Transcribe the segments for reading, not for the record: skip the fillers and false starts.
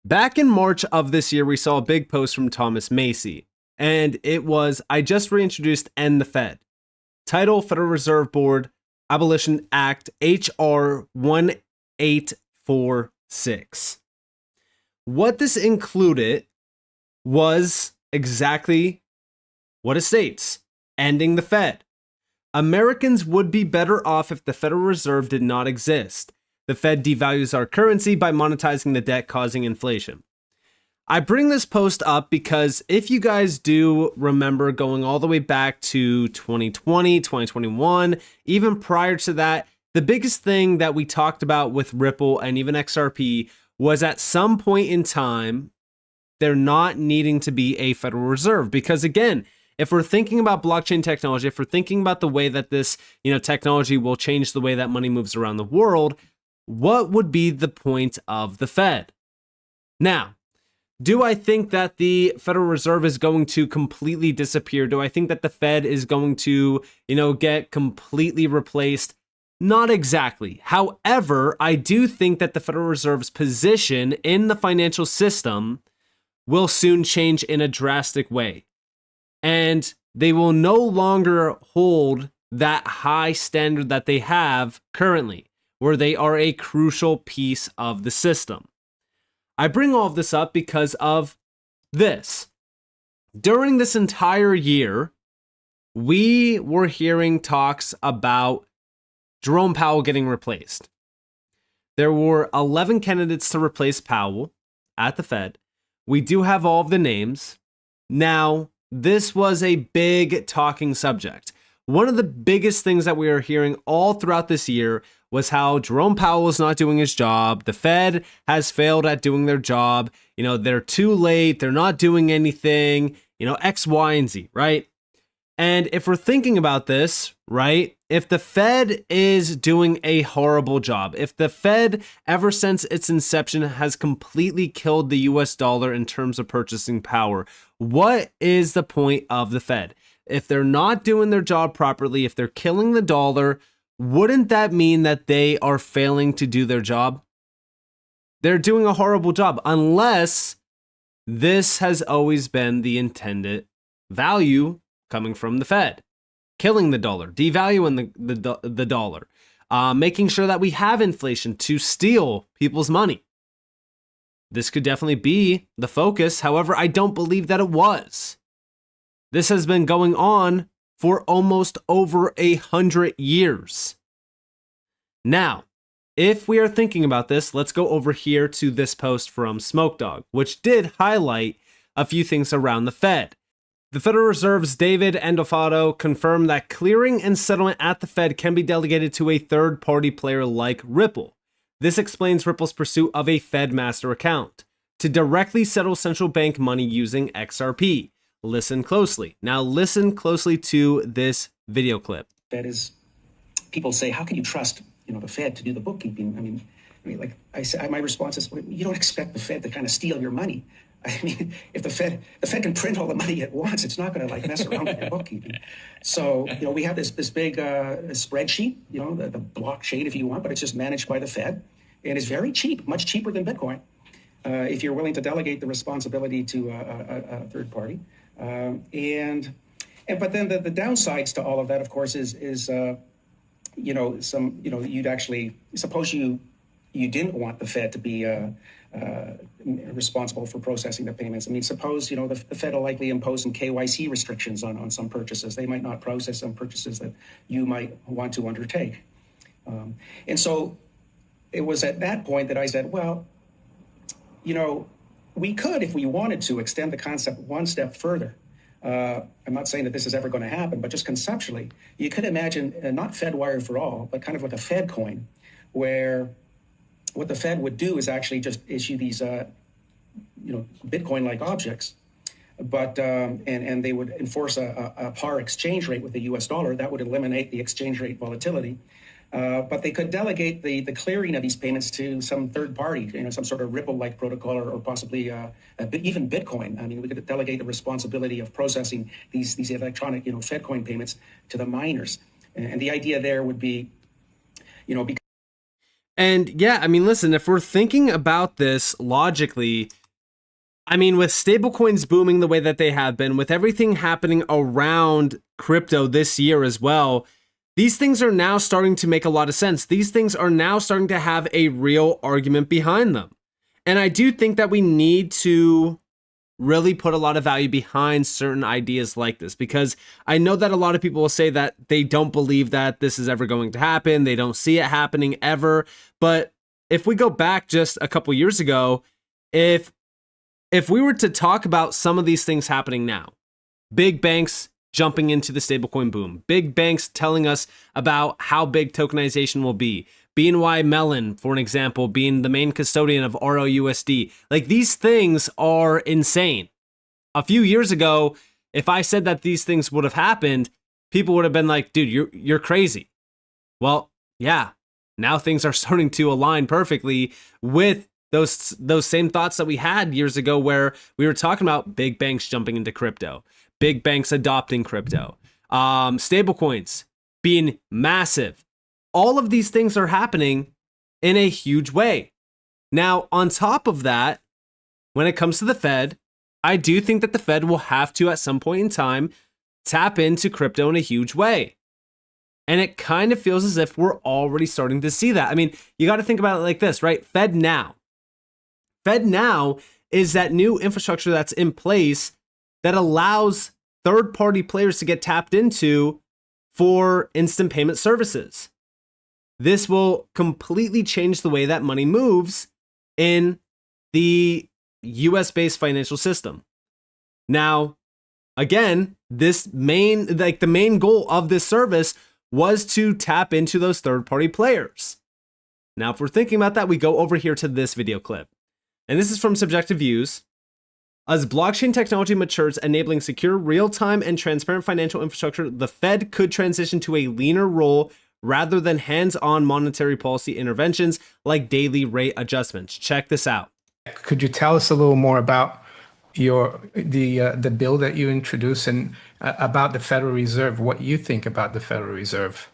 Back in March of this year, we saw a big post from Thomas Macy, and it was, I just reintroduced End the Fed. Title, Federal Reserve Board Abolition Act, HR 1846. What this included was exactly what it states: ending the Fed. Americans would be better off if the Federal Reserve did not exist. The Fed devalues our currency by monetizing the debt, causing inflation. I bring this post up because if you guys do remember going all the way back to 2020, 2021, even prior to that, the biggest thing that we talked about with Ripple and even XRP was at some point in time, there not needing to be a Federal Reserve. Because again, if we're thinking about blockchain technology, if we're thinking about the way that this, technology will change the way that money moves around the world, what would be the point of the Fed? Now, do I think that the Federal Reserve is going to completely disappear? Do I think that the Fed is going to, get completely replaced? Not exactly. However, I do think that the Federal Reserve's position in the financial system will soon change in a drastic way. And they will no longer hold that high standard that they have currently, where they are a crucial piece of the system. I bring all of this up because of this. During this entire year, we were hearing talks about Jerome Powell getting replaced. There were 11 candidates to replace Powell at the Fed. We do have all of the names. Now, this was a big talking subject. One of the biggest things that we are hearing all throughout this year was how Jerome Powell is not doing his job. The Fed has failed at doing their job. They're too late. They're not doing anything, X, Y, and Z, right? And if we're thinking about this, right, if the Fed is doing a horrible job, if the Fed, ever since its inception, has completely killed the US dollar in terms of purchasing power, what is the point of the Fed? If they're not doing their job properly, if they're killing the dollar, wouldn't that mean that they are failing to do their job? They're doing a horrible job, unless this has always been the intended value coming from the Fed. Killing the dollar, devaluing the dollar, making sure that we have inflation to steal people's money. This could definitely be the focus. However, I don't believe that it was. This has been going on for almost over 100 years. Now, if we are thinking about this, let's go over here to this post from Smokedog, which did highlight a few things around the Fed. The Federal Reserve's David Endofato confirmed that clearing and settlement at the Fed can be delegated to a third-party player like Ripple. This explains Ripple's pursuit of a Fed master account to directly settle central bank money using XRP. Listen closely. Now listen closely to this video clip. That is, people say, how can you trust, the Fed to do the bookkeeping? Like I said, my response is, well, you don't expect the Fed to kind of steal your money. If the Fed can print all the money at once, it's not going to mess around with your bookkeeping. So, we have this big spreadsheet, the blockchain if you want, but it's just managed by the Fed, and it's very cheap, much cheaper than Bitcoin, if you're willing to delegate the responsibility to a third party. But then the downsides to all of that, of course, is you'd actually, suppose you didn't want the Fed to be responsible for processing the payments. Suppose, the Fed will likely impose some KYC restrictions on some purchases. They might not process some purchases that you might want to undertake. And so it was at that point that I said, well, we could, if we wanted to, extend the concept one step further. I'm not saying that this is ever going to happen, but just conceptually, you could imagine not FedWire for all, but kind of like a Fed coin, where what the Fed would do is actually just issue these, Bitcoin-like objects, but and they would enforce a par exchange rate with the U.S. dollar. That would eliminate the exchange rate volatility. But they could delegate the clearing of these payments to some third party, some sort of Ripple-like protocol, or possibly even Bitcoin. We could delegate the responsibility of processing these electronic, Fedcoin payments to the miners. And the idea there would be, And yeah, I mean, listen, if we're thinking about this logically, I mean, with stablecoins booming the way that they have been, with everything happening around crypto this year as well, these things are now starting to make a lot of sense. These things are now starting to have a real argument behind them. And I do think that we need to really put a lot of value behind certain ideas like this, because I know that a lot of people will say that they don't believe that this is ever going to happen. They don't see it happening ever. But if we go back just a couple years ago, if we were to talk about some of these things happening now, big banks jumping into the stablecoin boom, big banks telling us about how big tokenization will be, BNY Mellon, for an example, being the main custodian of RLUSD. Like, these things are insane. A few years ago, if I said that these things would have happened, people would have been like, dude, you're crazy. Well, yeah, now things are starting to align perfectly with those same thoughts that we had years ago, where we were talking about big banks jumping into crypto, big banks adopting crypto, stablecoins being massive. All of these things are happening in a huge way. Now, on top of that, when it comes to the Fed, I do think that the Fed will have to, at some point in time, tap into crypto in a huge way. And it kind of feels as if we're already starting to see that. I mean, you got to think about it like this, right? Fed Now is that new infrastructure that's in place that allows third-party players to get tapped into for instant payment services. This will completely change the way that money moves in the US-based financial system. Now, again, the main goal of this service was to tap into those third-party players. Now, if we're thinking about that, we go over here to this video clip. And this is from Subjective Views. As blockchain technology matures, enabling secure, real-time, and transparent financial infrastructure, the Fed could transition to a leaner role rather than hands-on monetary policy interventions like daily rate adjustments. Check this out. Could you tell us a little more about the bill that you introduced, and about the Federal Reserve, what you think about the Federal Reserve?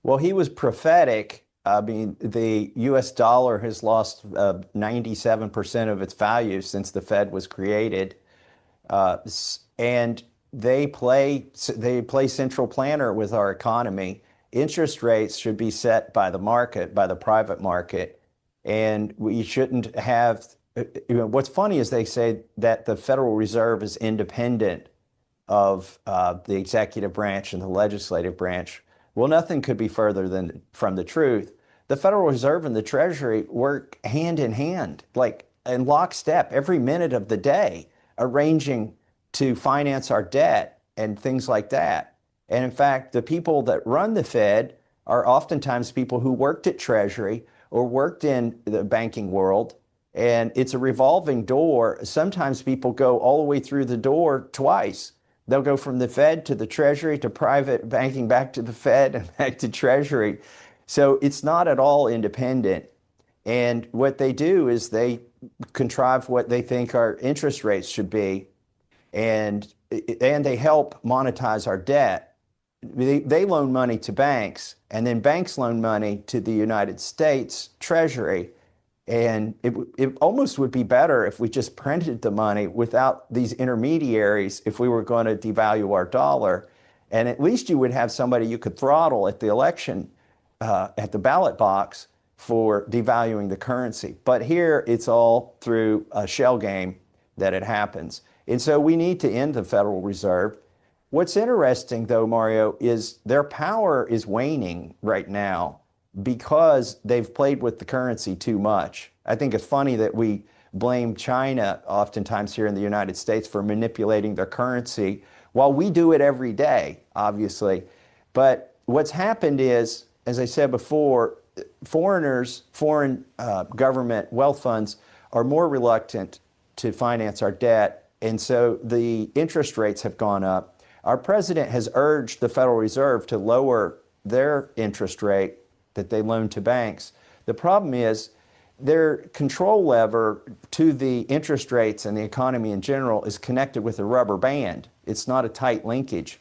Well, he was prophetic. I mean, the US dollar has lost 97% of its value since the Fed was created. And they play central planner with our economy. Interest rates should be set by the market, by the private market. And we shouldn't have, what's funny is they say that the Federal Reserve is independent of the executive branch and the legislative branch. Well, nothing could be further from the truth. The Federal Reserve and the Treasury work hand in hand, like in lockstep, every minute of the day, arranging to finance our debt and things like that. And in fact, the people that run the Fed are oftentimes people who worked at Treasury or worked in the banking world. And it's a revolving door. Sometimes people go all the way through the door twice. They'll go from the Fed to the Treasury to private banking, back to the Fed and back to Treasury. So it's not at all independent. And what they do is they contrive what they think our interest rates should be, and they help monetize our debt. They loan money to banks, and then banks loan money to the United States Treasury. And it almost would be better if we just printed the money without these intermediaries if we were going to devalue our dollar. And at least you would have somebody you could throttle at the election, at the ballot box, for devaluing the currency. But here it's all through a shell game that it happens. And so we need to end the Federal Reserve. What's interesting, though, Mario, is their power is waning right now because they've played with the currency too much. I think it's funny that we blame China oftentimes here in the United States for manipulating their currency, while we do it every day, obviously. But what's happened is, as I said before, foreign government wealth funds are more reluctant to finance our debt, and so the interest rates have gone up. Our president has urged the Federal Reserve to lower their interest rate that they loan to banks. The problem is their control lever to the interest rates and the economy in general is connected with a rubber band. It's not a tight linkage.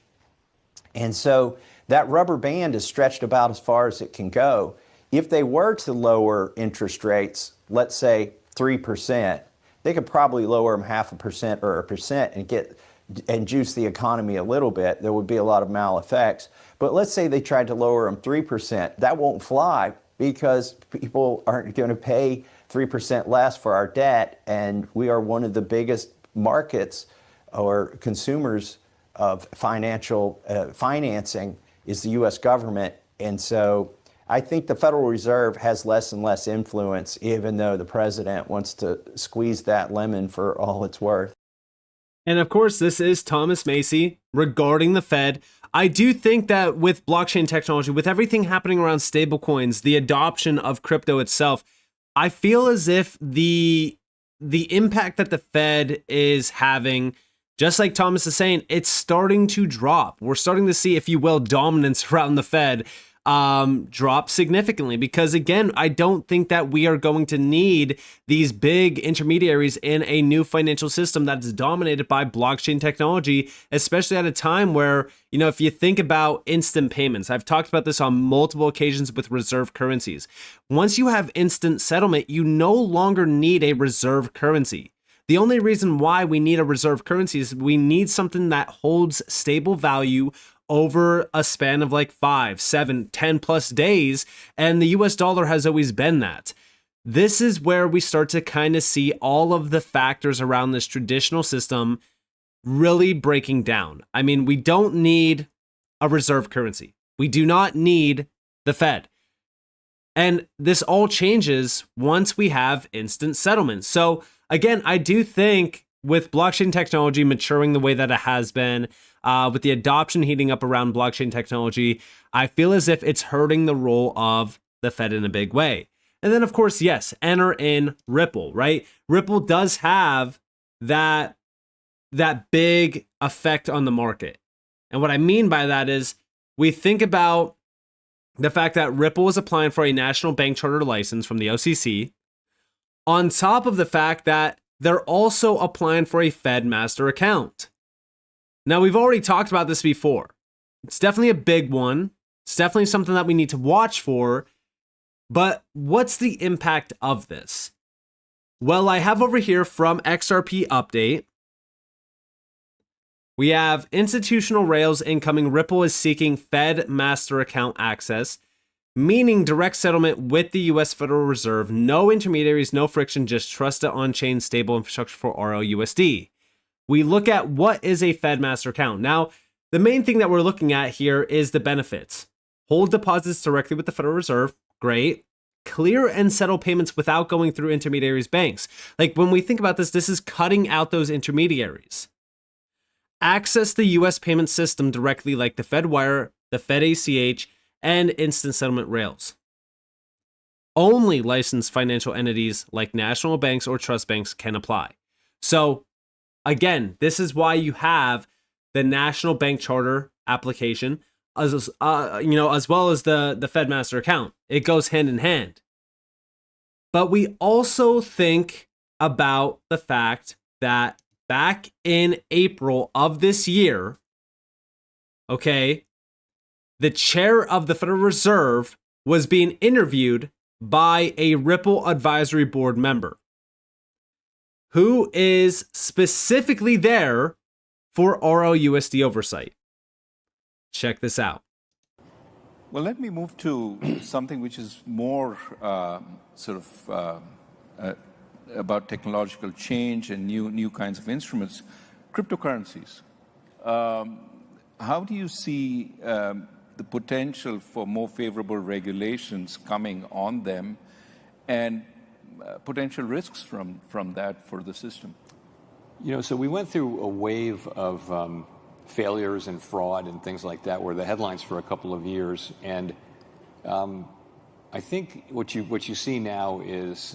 And so that rubber band is stretched about as far as it can go. if they were to lower interest rates, let's say 3%, they could probably lower them 0.5% or 1% and juice the economy a little bit. There would be a lot of mal effects. But let's say they tried to lower them 3%. That won't fly because people aren't going to pay 3% less for our debt. And we are one of the biggest markets or consumers of financing is the U.S. government. And so I think the Federal Reserve has less and less influence, even though the president wants to squeeze that lemon for all it's worth. And of course, this is Thomas Macy regarding the Fed. I do think that with blockchain technology, with everything happening around stablecoins, the adoption of crypto itself, I feel as if the impact that the Fed is having, just like Thomas is saying, it's starting to drop. We're starting to see, if you will, dominance around the Fed drop significantly, because again, I don't think that we are going to need these big intermediaries in a new financial system that's dominated by blockchain technology, especially at a time where, you know, if you think about instant payments, I've talked about this on multiple occasions with reserve currencies. Once you have instant settlement, you no longer need a reserve currency. The only reason why we need a reserve currency is we need something that holds stable value over a span of like 5, 7, 10 plus days. And the US dollar has always been that. This is where we start to kind of see all of the factors around this traditional system really breaking down. I mean, we don't need a reserve currency. We do not need the Fed. And this all changes once we have instant settlement. So again, I do think with blockchain technology maturing the way that it has been, with the adoption heating up around blockchain technology, I feel as if it's hurting the role of the Fed in a big way. And then, of course, yes, enter in Ripple, right? Ripple does have that big effect on the market. And what I mean by that is we think about the fact that Ripple is applying for a national bank charter license from the OCC, on top of the fact that they're also applying for a Fed master account. Now, we've already talked about this before. It's definitely a big one. It's definitely something that we need to watch for. But what's the impact of this? Well, I have over here from XRP update. We have institutional rails incoming. Ripple is seeking Fed master account access, meaning direct settlement with the US Federal Reserve. No intermediaries, no friction, just trusted on-chain stable infrastructure for RLUSD. We look at what is a Fed master account. Now, the main thing that we're looking at here is the benefits. Hold deposits directly with the Federal Reserve. Great. Clear and settle payments without going through intermediaries' banks. Like when we think about this, this is cutting out those intermediaries. Access the US payment system directly like the FedWire, the Fed ACH, and instant settlement rails. Only licensed financial entities like national banks or trust banks can apply. So again, this is why you have the national bank charter application, as well as the Fed master account. It goes hand in hand. But we also think about the fact that back in April of this year, okay, the chair of the Federal Reserve was being interviewed by a Ripple advisory board member who is specifically there for RLUSD oversight. Check this out. Well, let me move to something which is more about technological change and new kinds of instruments, cryptocurrencies. How do you see the potential for more favorable regulations coming on them and potential risks from that for the system? You know, so we went through a wave of failures and fraud and things like that were the headlines for a couple of years. And I think what you see now is,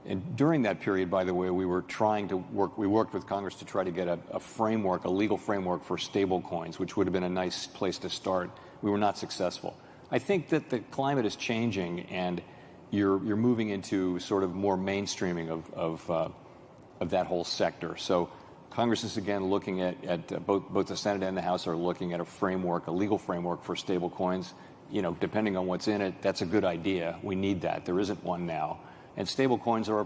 and during that period, by the way, we worked with Congress to try to get a legal framework for stablecoins, which would have been a nice place to start. We were not successful. I think that the climate is changing and you're moving into sort of more mainstreaming of that whole sector. So Congress is again looking at both the Senate and the House are looking at a legal framework for stablecoins. depending on what's in it, that's a good idea. We need that. There isn't one now. And stablecoins are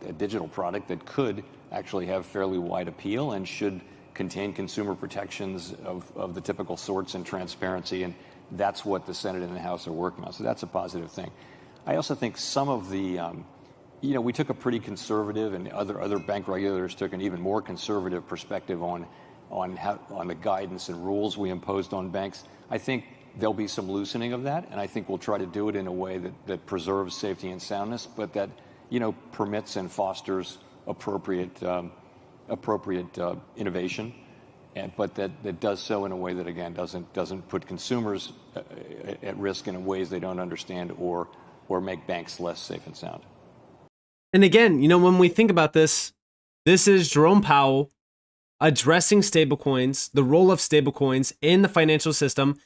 a digital product that could actually have fairly wide appeal and should contain consumer protections of the typical sorts and transparency. And that's what the Senate and the House are working on. So that's a positive thing. I also think some of the, we took a pretty conservative, and other bank regulators took an even more conservative perspective on the guidance and rules we imposed on banks. I think there'll be some loosening of that, and I think we'll try to do it in a way that preserves safety and soundness, but that permits and fosters appropriate innovation, but that does so in a way that again doesn't put consumers at risk in ways they don't understand or make banks less safe and sound. And again, when we think about this is Jerome Powell addressing stablecoins, the role of stablecoins in the financial system.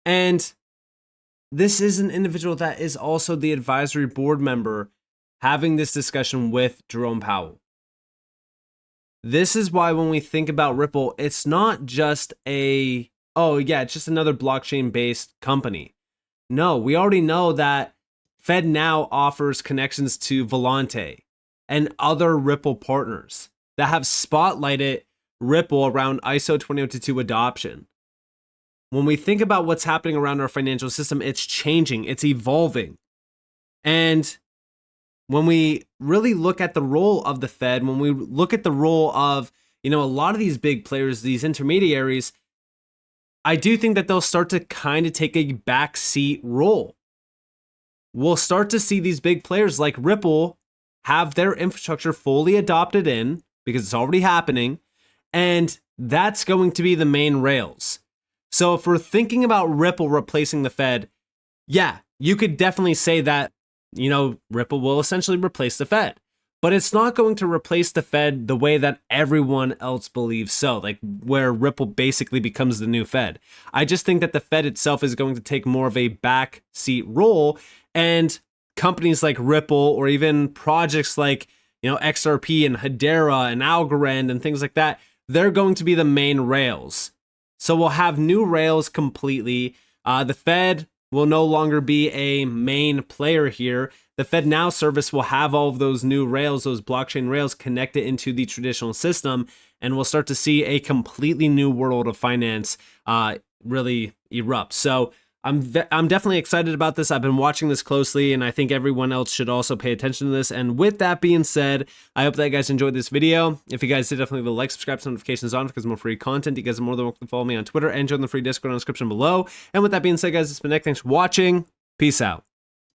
And this is an individual that is also the advisory board member having this discussion with Jerome Powell. This is why when we think about Ripple, it's not just it's just another blockchain-based company. No, we already know that FedNow offers connections to Volante and other Ripple partners that have spotlighted Ripple around ISO 20022 adoption. When we think about what's happening around our financial system, it's changing, it's evolving. And when we really look at the role of the Fed, when we look at the role of, a lot of these big players, these intermediaries, I do think that they'll start to kind of take a backseat role. We'll start to see these big players like Ripple have their infrastructure fully adopted in, because it's already happening, and that's going to be the main rails. So if we're thinking about Ripple replacing the Fed, yeah, you could definitely say that, Ripple will essentially replace the Fed. But it's not going to replace the Fed the way that everyone else believes so, like where Ripple basically becomes the new Fed. I just think that the Fed itself is going to take more of a backseat role, and companies like Ripple or even projects like, XRP and Hedera and Algorand and things like that, they're going to be the main rails. So we'll have new rails completely. The Fed will no longer be a main player here. The FedNow service will have all of those new rails, those blockchain rails connected into the traditional system, and we'll start to see a completely new world of finance really erupt. So I'm definitely excited about this. I've been watching this closely, and I think everyone else should also pay attention to this. And with that being said, I hope that you guys enjoyed this video. If you guys did, definitely leave a like, subscribe, turn notifications on because more free content. You guys are more than welcome to follow me on Twitter and join the free Discord on the description below. And with that being said, guys, it's been Nick. Thanks for watching. Peace out.